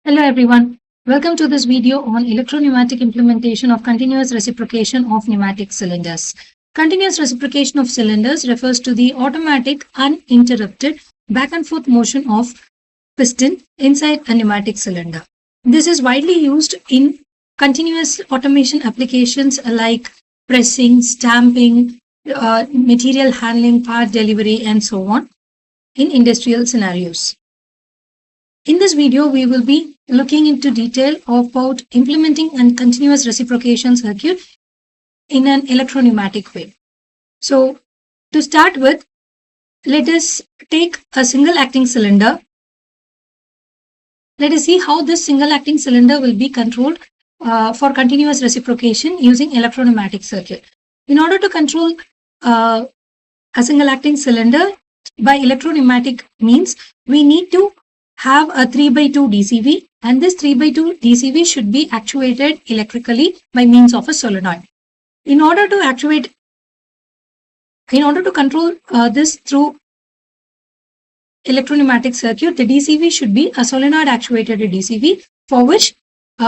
Hello everyone, welcome to this video on electro-pneumatic implementation of continuous reciprocation of pneumatic cylinders. Continuous reciprocation of cylinders refers to the automatic, uninterrupted back and forth motion of piston inside a pneumatic cylinder. This is widely used in continuous automation applications like pressing, stamping, material handling, part delivery and so on in industrial scenarios. In this video, we will be looking into detail about implementing a continuous reciprocation circuit in an electro-pneumatic way. So, to start with, let us take a single acting cylinder. Let us see how this single acting cylinder will be controlled for continuous reciprocation using electro-pneumatic circuit. In order to control a single acting cylinder by electro-pneumatic means, we need to have a 3x2 DCV, and this 3x2 DCV should be actuated electrically by means of a solenoid. In order to control this through electro-pneumatic circuit, the DCV should be a solenoid actuated DCV, for which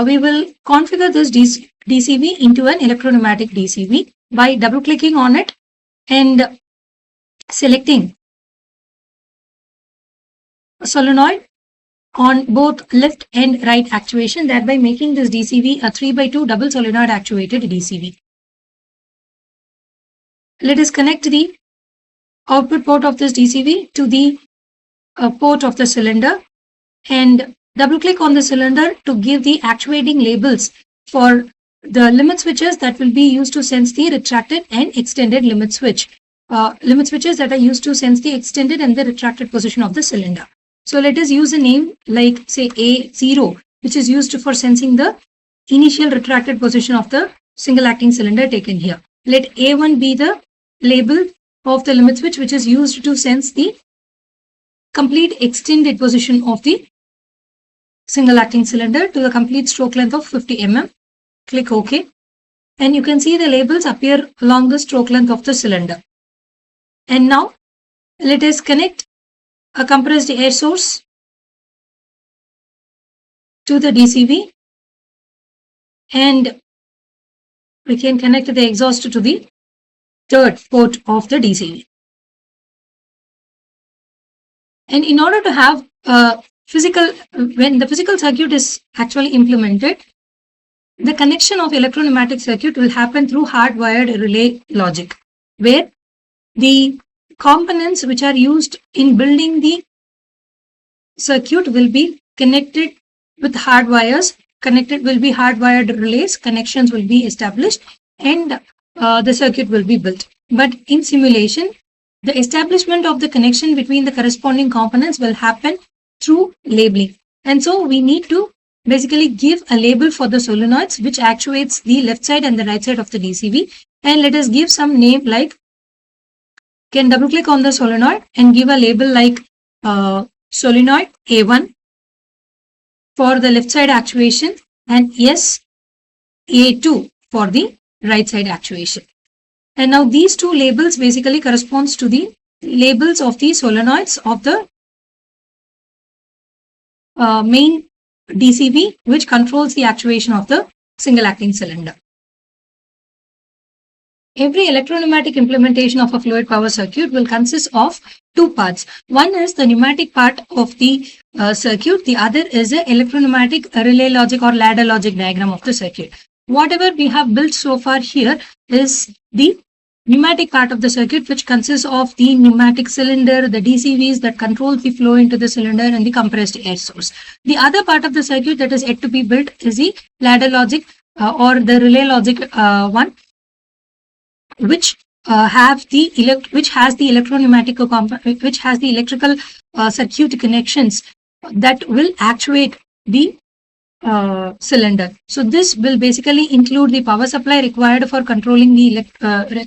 we will configure this DCV into an electro-pneumatic DCV by double clicking on it and selecting a solenoid on both left and right actuation, thereby making this DCV a 3x2 double solenoid actuated DCV. Let us connect the output port of this DCV to the port of the cylinder and double click on the cylinder to give the actuating labels for the limit switches that will be used to sense the retracted and extended limit switch. Limit switches that are used to sense the extended and the retracted position of the cylinder. So let us use a name like say A0, which is used for sensing the initial retracted position of the single acting cylinder taken here. Let A1 be the label of the limit switch which is used to sense the complete extended position of the single acting cylinder to the complete stroke length of 50 mm. Click OK. And you can see the labels appear along the stroke length of the cylinder. And now let us connect a compressed air source to the DCV, and we can connect the exhaust to the third port of the DCV. And in order to have when the physical circuit is actually implemented, the connection of electro-pneumatic circuit will happen through hardwired relay logic, where the components which are used in building the circuit will be connected with hard wires, hardwired relays, connections will be established, and the circuit will be built. But in simulation, the establishment of the connection between the corresponding components will happen through labeling. And so we need to basically give a label for the solenoids which actuates the left side and the right side of the DCV, and let us give some name like, can double click on the solenoid and give a label like solenoid A1 for the left side actuation and yes A2 for the right side actuation. And now these two labels basically corresponds to the labels of the solenoids of the main DCV which controls the actuation of the single acting cylinder. Every electro-pneumatic implementation of a fluid power circuit will consist of two parts. One is the pneumatic part of the circuit. The other is the electro-pneumatic relay logic or ladder logic diagram of the circuit. Whatever we have built so far here is the pneumatic part of the circuit, which consists of the pneumatic cylinder, the DCVs that control the flow into the cylinder, and the compressed air source. The other part of the circuit that is yet to be built is the ladder logic or the relay logic one, which has the electrical circuit connections that will actuate the cylinder. So this will basically include the power supply required for controlling the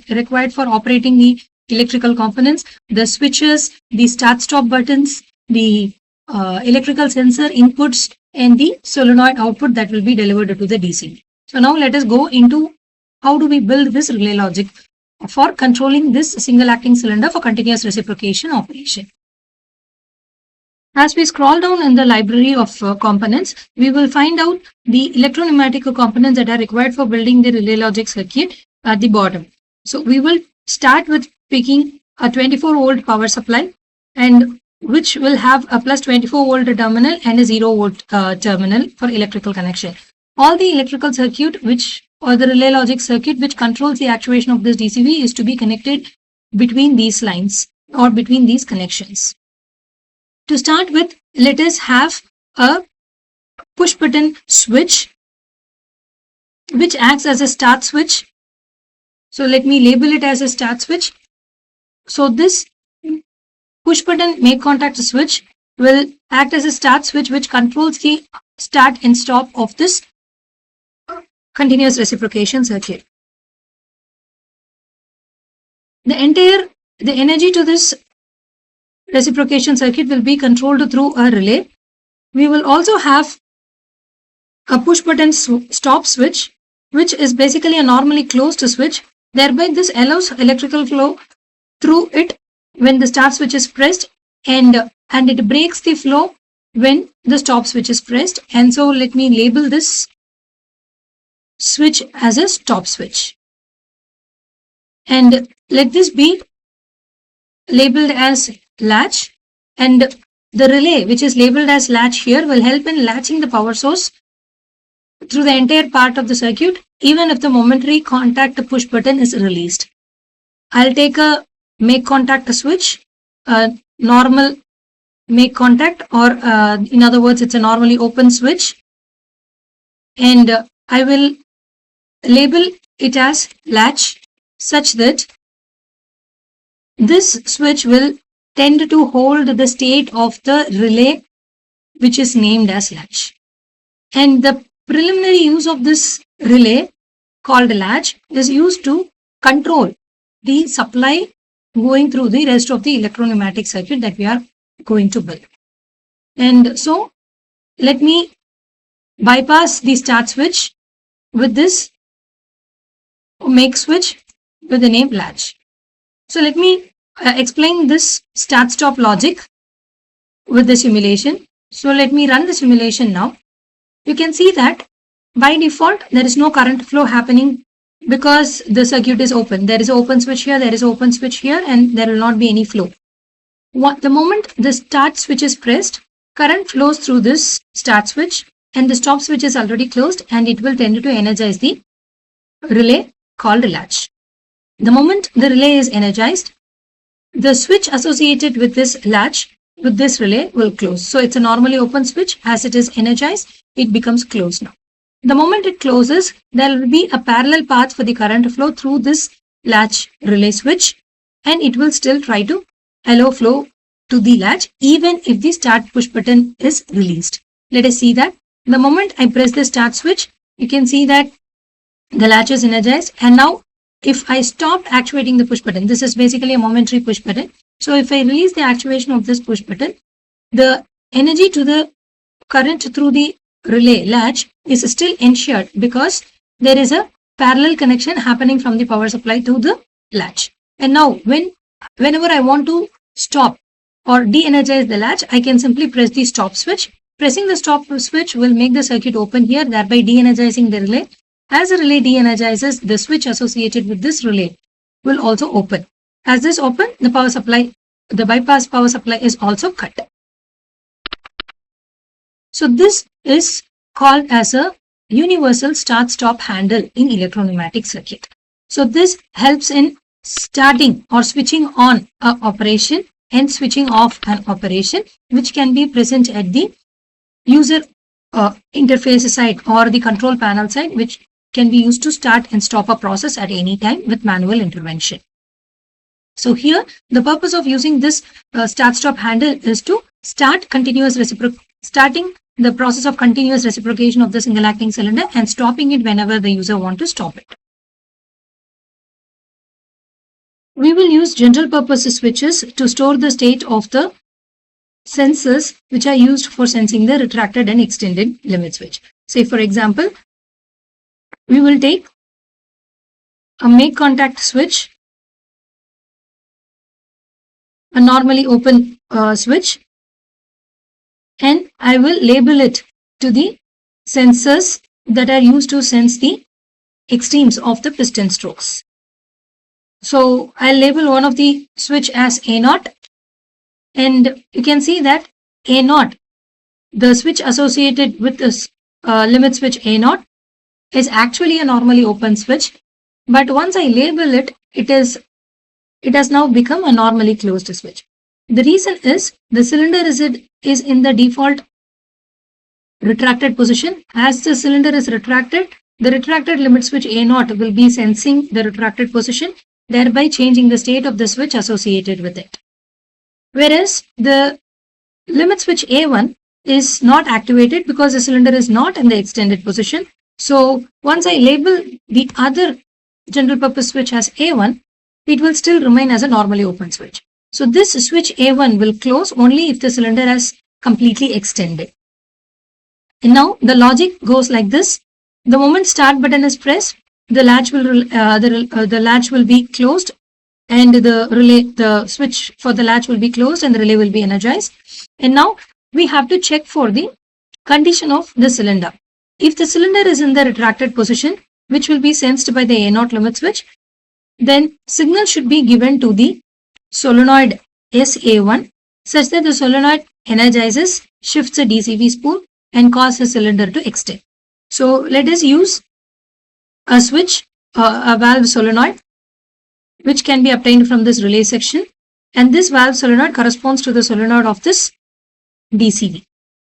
required for operating the electrical components, the switches, the start-stop buttons, the electrical sensor inputs, and the solenoid output that will be delivered to the DC. So now let us go into how do we build this relay logic for controlling this single acting cylinder for continuous reciprocation operation. As we scroll down in the library of components, we will find out the electropneumatic components that are required for building the relay logic circuit at the bottom. So we will start with picking a 24-volt power supply, and which will have a plus 24-volt terminal and a 0-volt terminal for electrical connection. All the electrical circuit or the relay logic circuit which controls the actuation of this DCV is to be connected between these lines or between these connections. To start with, let us have a push button switch which acts as a start switch. So let me label it as a start switch. So this push button make contact switch will act as a start switch which controls the start and stop of this continuous reciprocation circuit. The energy to this reciprocation circuit will be controlled through a relay. We will also have a push button stop switch, which is basically a normally closed switch. Thereby this allows electrical flow through it when the start switch is pressed, and it breaks the flow when the stop switch is pressed. And so let me label this switch as a stop switch, and let this be labeled as latch, and the relay which is labeled as latch here will help in latching the power source through the entire part of the circuit even if the momentary contact push button is released. I'll take a make contact switch, a normal make contact, or in other words it's a normally open switch, and I will label it as latch such that this switch will tend to hold the state of the relay which is named as latch. And the preliminary use of this relay called latch is used to control the supply going through the rest of the electropneumatic circuit that we are going to build. And so let me bypass the start switch with this make switch with the name latch. So let me explain this start stop logic with the simulation. So let me run the simulation now. You can see that by default there is no current flow happening because the circuit is open. There is an open switch here, there is an open switch here, and there will not be any flow. The moment the start switch is pressed, current flows through this start switch, and the stop switch is already closed, and it will tend to energize the relay called latch. The moment the relay is energized, the switch associated with this latch, with this relay, will close. So it's a normally open switch. As it is energized, it becomes closed now. The moment it closes, there will be a parallel path for the current flow through this latch relay switch, and it will still try to allow flow to the latch even if the start push button is released. Let us see that. The moment I press the start switch, you can see that the latch is energized, and now if I stop actuating the push button, this is basically a momentary push button. So if I release the actuation of this push button, the energy to the current through the relay latch is still ensured because there is a parallel connection happening from the power supply to the latch. And now whenever I want to stop or de-energize the latch, I can simply press the stop switch. Pressing the stop switch will make the circuit open here, thereby de-energizing the relay. As the relay de-energizes, the switch associated with this relay will also open. As this opens, the power supply, the bypass power supply is also cut. So this is called as a universal start-stop handle in electropneumatic circuit. So this helps in starting or switching on an operation and switching off an operation, which can be present at the user interface side or the control panel side, which can be used to start and stop a process at any time with manual intervention. So here the purpose of using this start-stop handle is to starting the process of continuous reciprocation of the single acting cylinder and stopping it whenever the user wants to stop it. We will use general purpose switches to store the state of the sensors which are used for sensing the retracted and extended limit switch. Say for example, we will take a make contact switch, a normally open switch, and I will label it to the sensors that are used to sense the extremes of the piston strokes. So I'll label one of the switch as A0, and you can see that A0, the switch associated with this limit switch A0, is actually a normally open switch, but once I label it, it has now become a normally closed switch. The reason is the cylinder is in the default retracted position. As the cylinder is retracted, the retracted limit switch A0 will be sensing the retracted position, thereby changing the state of the switch associated with it. Whereas the limit switch A1 is not activated because the cylinder is not in the extended position. So once I label the other general purpose switch as A1, it will still remain as a normally open switch. So this switch A1 will close only if the cylinder has completely extended. And now the logic goes like this. The moment start button is pressed, the latch will be closed, and the switch for the latch will be closed, and the relay will be energized. And now we have to check for the condition of the cylinder. If the cylinder is in the retracted position, which will be sensed by the A0 limit switch, then signal should be given to the solenoid SA1 such that the solenoid energizes, shifts the DCV spool, and causes the cylinder to extend. So let us use a switch, a valve solenoid, which can be obtained from this relay section, and this valve solenoid corresponds to the solenoid of this DCV.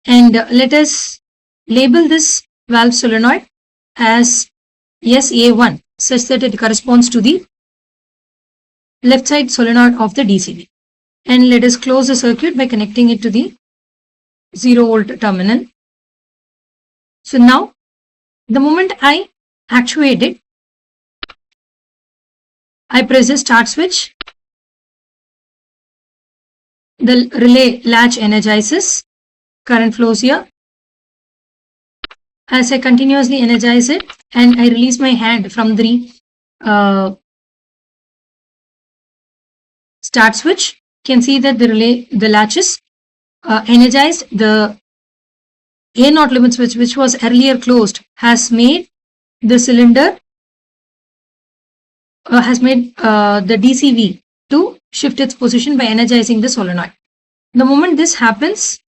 And let us label this valve solenoid as SA1 such that it corresponds to the left side solenoid of the DCV. And let us close the circuit by connecting it to the 0 volt terminal. So now the moment I actuate it, I press the start switch, the relay latch energizes, current flows here. As I continuously energize it and I release my hand from the start switch, you can see that the latch is energized. The A0 limit switch, which was earlier closed, has made the cylinder, has made the DCV to shift its position by energizing the solenoid. The moment this happens,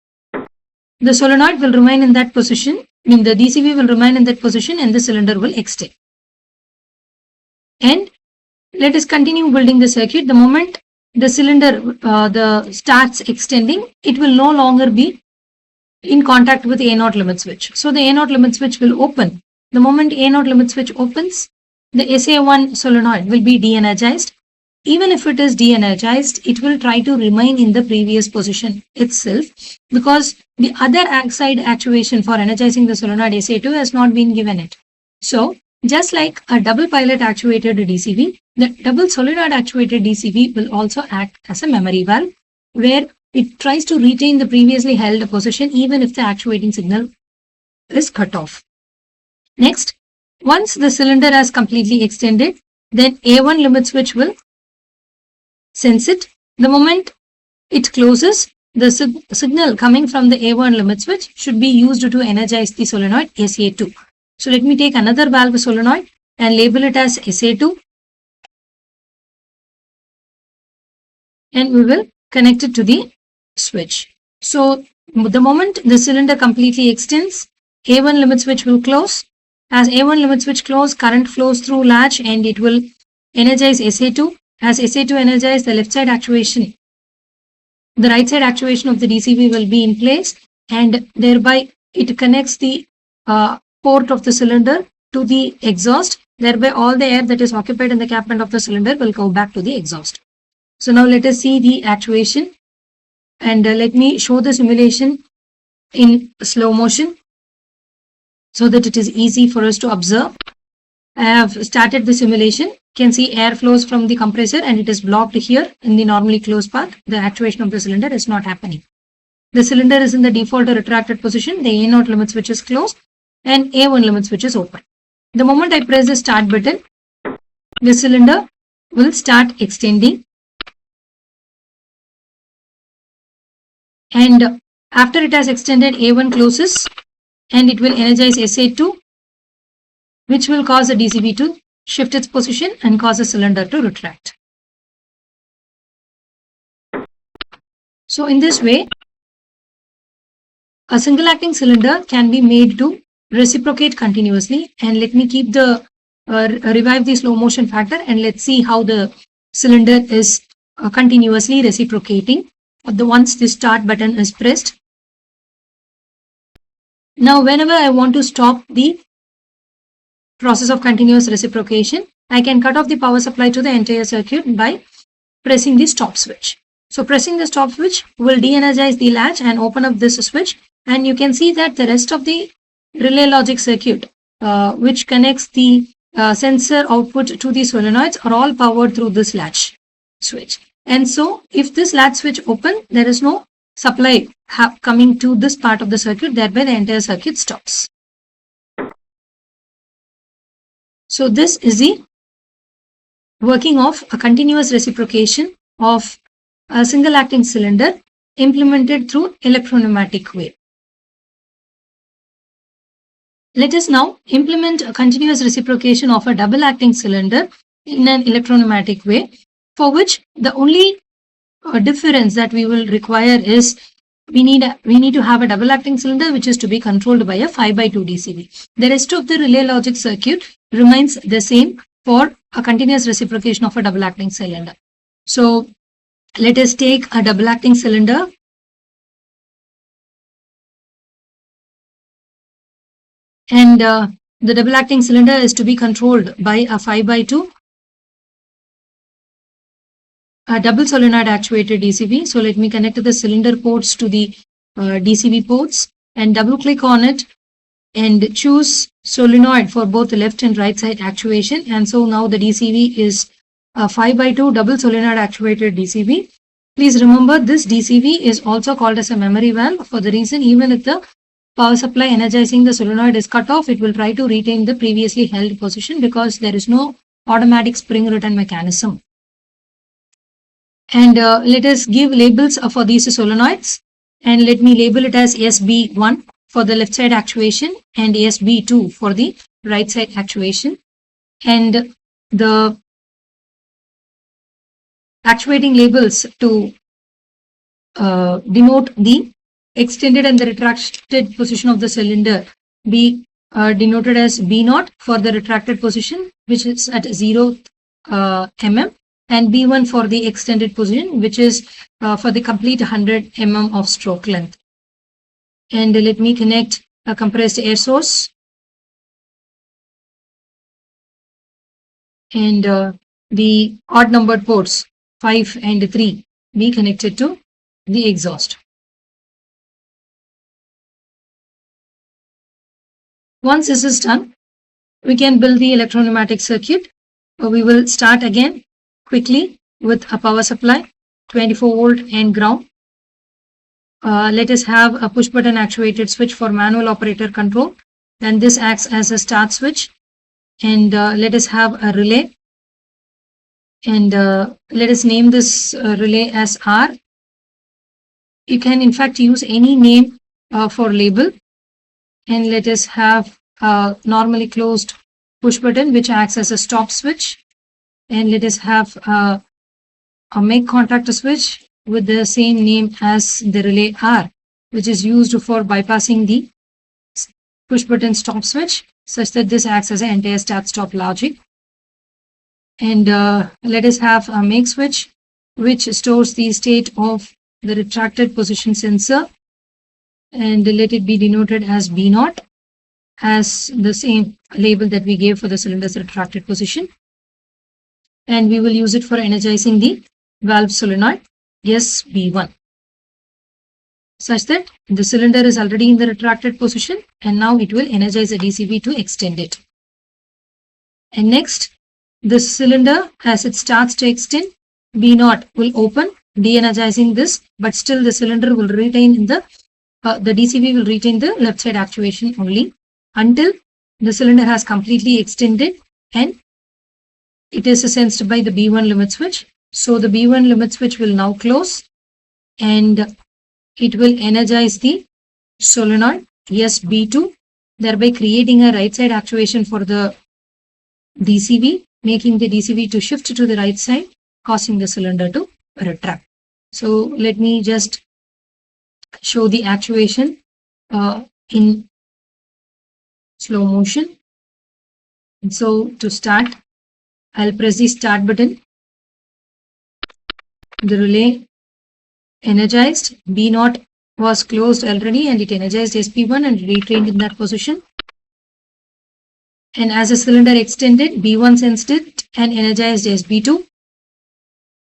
the solenoid will remain in that position, the DCV will remain in that position, and the cylinder will extend. And let us continue building the circuit. The moment the cylinder starts extending, it will no longer be in contact with A0 limit switch. So the A0 limit switch will open. The moment A0 limit switch opens, the SA1 solenoid will be de-energized. Even if it is de-energized, it will try to remain in the previous position itself because the other side actuation for energizing the solenoid SA2 has not been given it. So just like a double pilot actuated DCV, the double solenoid actuated DCV will also act as a memory valve where it tries to retain the previously held position even if the actuating signal is cut off. Next, once the cylinder has completely extended, then A1 limit switch will sense it. The moment it closes, the signal coming from the A1 limit switch should be used to energize the solenoid SA2. So let me take another valve solenoid and label it as SA2, and we will connect it to the switch. So the moment the cylinder completely extends, A1 limit switch will close. As A1 limit switch close, current flows through latch and it will energize SA2. As SA2 energizes, the left side actuation, the right side actuation of the DCV will be in place, and thereby it connects the port of the cylinder to the exhaust. Thereby all the air that is occupied in the cap end of the cylinder will go back to the exhaust. So now let us see the actuation, and let me show the simulation in slow motion so that it is easy for us to observe. I have started the simulation. You can see air flows from the compressor and it is blocked here in the normally closed path. The actuation of the cylinder is not happening. The cylinder is in the default retracted position. The A0 limit switch is closed and A1 limit switch is open. The moment I press the start button, the cylinder will start extending, and After it has extended, A1 closes and it will energize SA2, which will cause the DCB to shift its position and cause the cylinder to retract. So in this way, a single acting cylinder can be made to reciprocate continuously. And let me keep the revive the slow motion factor, and let's see how the cylinder is continuously reciprocating once the start button is pressed. Now whenever I want to stop the process of continuous reciprocation, I can cut off the power supply to the entire circuit by pressing the stop switch. So pressing the stop switch will de-energize the latch and open up this switch, and you can see that the rest of the relay logic circuit which connects the sensor output to the solenoids are all powered through this latch switch. And so if this latch switch open, there is no supply coming to this part of the circuit, thereby the entire circuit stops. So this is the working of a continuous reciprocation of a single acting cylinder implemented through electro-pneumatic way. Let us now implement a continuous reciprocation of a double acting cylinder in an electro-pneumatic way, for which the only difference that we will require is we need to have a double acting cylinder which is to be controlled by a 5/2 DCB. The rest of the relay logic circuit remains the same for a continuous reciprocation of a double acting cylinder. So let us take a double acting cylinder and the double acting cylinder is to be controlled by a 5/2 a double solenoid actuated DCB. So let me connect the cylinder ports to the DCB ports and double click on it and choose solenoid for both the left and right side actuation. And so now the DCB is a 5/2 double solenoid actuated DCB. Please remember, this DCB is also called as a memory valve for the reason even if the power supply energizing the solenoid is cut off, it will try to retain the previously held position because there is no automatic spring return mechanism. And let us give labels for these solenoids, and let me label it as SB1 for the left side actuation and SB2 for the right side actuation. And the actuating labels to denote the extended and the retracted position of the cylinder be denoted as B0 for the retracted position, which is at 0 mm, and B1 for the extended position, which is for the complete 100 mm of stroke length. And let me connect a compressed air source and the odd numbered ports 5 and 3 be connected to the exhaust. Once this is done, we can build the electro-pneumatic circuit. We will start again quickly with a power supply, 24 volt and ground. Let us have a push button actuated switch for manual operator control, and this acts as a start switch. And let us have a relay, and let us name this relay as R. You can in fact use any name for label. And let us have a normally closed push button which acts as a stop switch. And let us have a make contact switch with the same name as the relay R, which is used for bypassing the push button stop switch, such that this acts as an entire start stop logic. And let us have a make switch which stores the state of the retracted position sensor, and let it be denoted as B0, as the same label that we gave for the cylinder's retracted position. And we will use it for energizing the valve solenoid SB1, such that the cylinder is already in the retracted position and now it will energize the DCB to extend it. And next, the cylinder, as it starts to extend, B0 will open, de-energizing this, but still the cylinder will retain in the DCB will retain the left side actuation only until the cylinder has completely extended and it is sensed by the B1 limit switch. So the B1 limit switch will now close, and it will energize the solenoid SB2, thereby creating a right side actuation for the DCV, making the DCV to shift to the right side, causing the cylinder to retract. So let me just show the actuation in slow motion. So to start, I'll press the start button. The relay energized. B0 was closed already and it energized SP1 and retained in that position. And as the cylinder extended, B1 sensed it and energized SB2.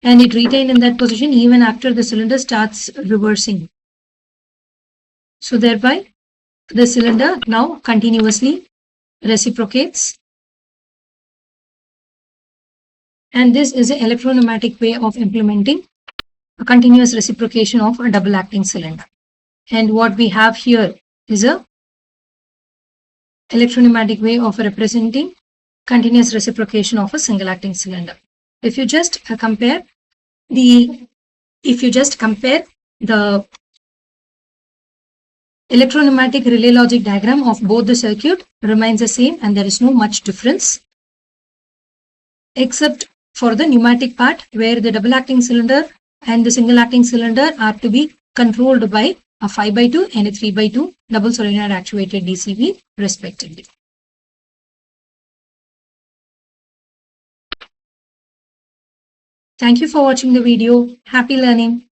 And it retained in that position even after the cylinder starts reversing. So thereby, the cylinder now continuously reciprocates. And this is an electropneumatic way of implementing a continuous reciprocation of a double acting cylinder. And what we have here is a electropneumatic way of representing continuous reciprocation of a single acting cylinder. If you just compare the electropneumatic relay logic diagram of both the circuit remains the same and there is no much difference except for the pneumatic part where the double acting cylinder and the single acting cylinder are to be controlled by a 5x2 and a 3x2 double solenoid actuated DCV respectively. Thank you for watching the video. Happy learning.